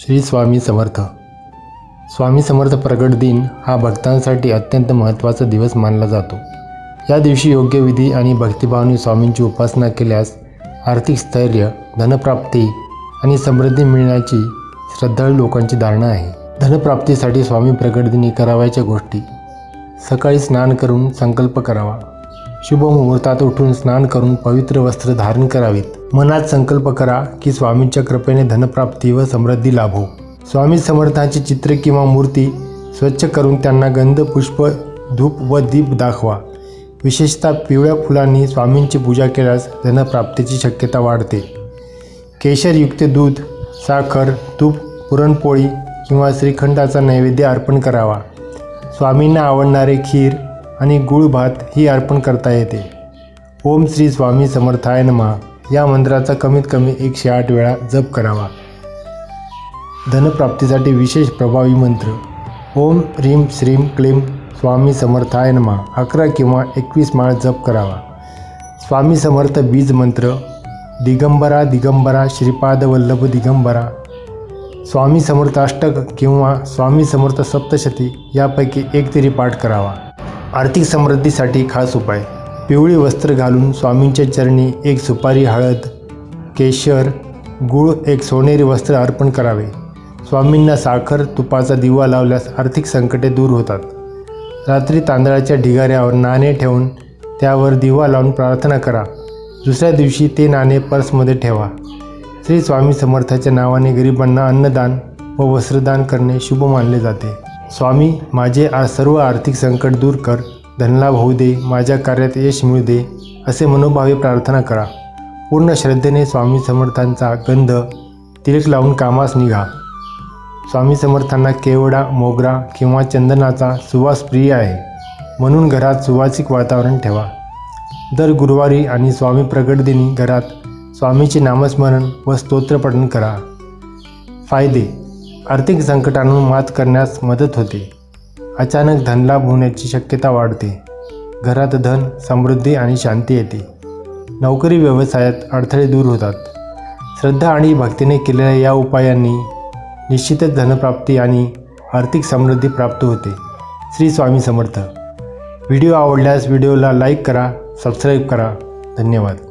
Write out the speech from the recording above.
श्री स्वामी समर्थ. स्वामी समर्थ प्रगट दिन हा भक्तांसाठी अत्यंत महत्त्वाचा दिवस मानला जातो. या दिवशी योग्य विधी आणि भक्तिभावाने स्वामींची उपासना केल्यास आर्थिक स्थैर्य, धनप्राप्ती आणि समृद्धी मिळण्याची श्रद्धाळू लोकांची धारणा आहे. धनप्राप्तीसाठी स्वामी प्रगट दिनी करावयाच्या गोष्टी: सकाळी स्नान करून संकल्प करावा. शुभ मुहूर्तात उठून स्नान करून पवित्र वस्त्र धारण करावीत. मनात संकल्प करा की स्वामींच्या कृपेने धनप्राप्ती व समृद्धी लाभो. स्वामी समर्थांची चित्र किंवा मूर्ती स्वच्छ करून त्यांना गंध, पुष्प, धूप व दीप दाखवा. विशेषतः पिवळ्या फुलांनी स्वामींची पूजा केल्यास धनप्राप्तीची शक्यता वाढते. केशरयुक्त दूध, साखर, तूप, पुरणपोळी किंवा श्रीखंडाचा नैवेद्य अर्पण करावा. स्वामींना आवडणारे खीर आणि गुळ भात ही अर्पण करता येते. ओम श्री स्वामी समर्थाय नमः या मंत्राचा कमीत कमी 108 वेळा जप करावा. धनप्राप्तीसाठी विशेष प्रभावी मंत्र: ओम ह्रीं श्रीं क्लीं स्वामी समर्थाय नमः 11 किंवा 21 माळ जप करावा. स्वामी समर्थ बीज मंत्र: दिगंबरा दिगंबरा श्रीपाद वल्लभ दिगंबरा. स्वामी समर्थ अष्टक किंवा स्वामी समर्थ सप्तशती यापैकी एक तरी पाठ करावा. आर्थिक समृद्धीसाठी खास उपाय: पिवळी वस्त्र घालून स्वामींच्या चरणी एक सुपारी, हळद, केशर, गूळ, एक सोनेरी वस्त्र अर्पण करावे. स्वामींना साखर, तुपाचा दिवा लावल्यास आर्थिक संकटे दूर होतात. रात्री तांदळाच्या ढिगाऱ्यावर नाणे ठेवून त्यावर दिवा लावून प्रार्थना करा. दुसऱ्या दिवशी ते नाणे पर्समध्ये ठेवा. श्री स्वामी समर्थाच्या नावाने गरिबांना अन्नदान व वस्त्रदान करणे शुभ मानले जाते. स्वामी, माझे सर्व आर्थिक संकट दूर कर, धनलाभ होऊ दे, माझ्या कार्यात यश मिळू दे, असे मनोभावे प्रार्थना करा. पूर्ण श्रद्धेने स्वामी समर्थांचा गंध, तिलक लावून कामास निघा. स्वामी समर्थांना केवडा, मोगरा किंवा चंदनाचा सुवास प्रिय आहे, म्हणून घरात सुवासिक वातावरण ठेवा. दर गुरुवारी आणि स्वामी प्रगट दिनी घरात स्वामीचे नामस्मरण व स्तोत्रपठण करा. फायदे: आर्थिक संकटांवर मात करण्यास मदत होते. अचानक धनलाभ होण्याची शक्यता वाढते. घरात धन, समृद्धी आणि शांती येते. नोकरी व्यवसायात अडथळे दूर होतात. श्रद्धा आणि भक्तीने केलेल्या या उपायांनी निश्चितच धनप्राप्ती आणि आर्थिक समृद्धी प्राप्त होते. श्री स्वामी समर्थ. व्हिडिओ आवडल्यास व्हिडिओला लाईक करा, सबस्क्राईब करा. धन्यवाद.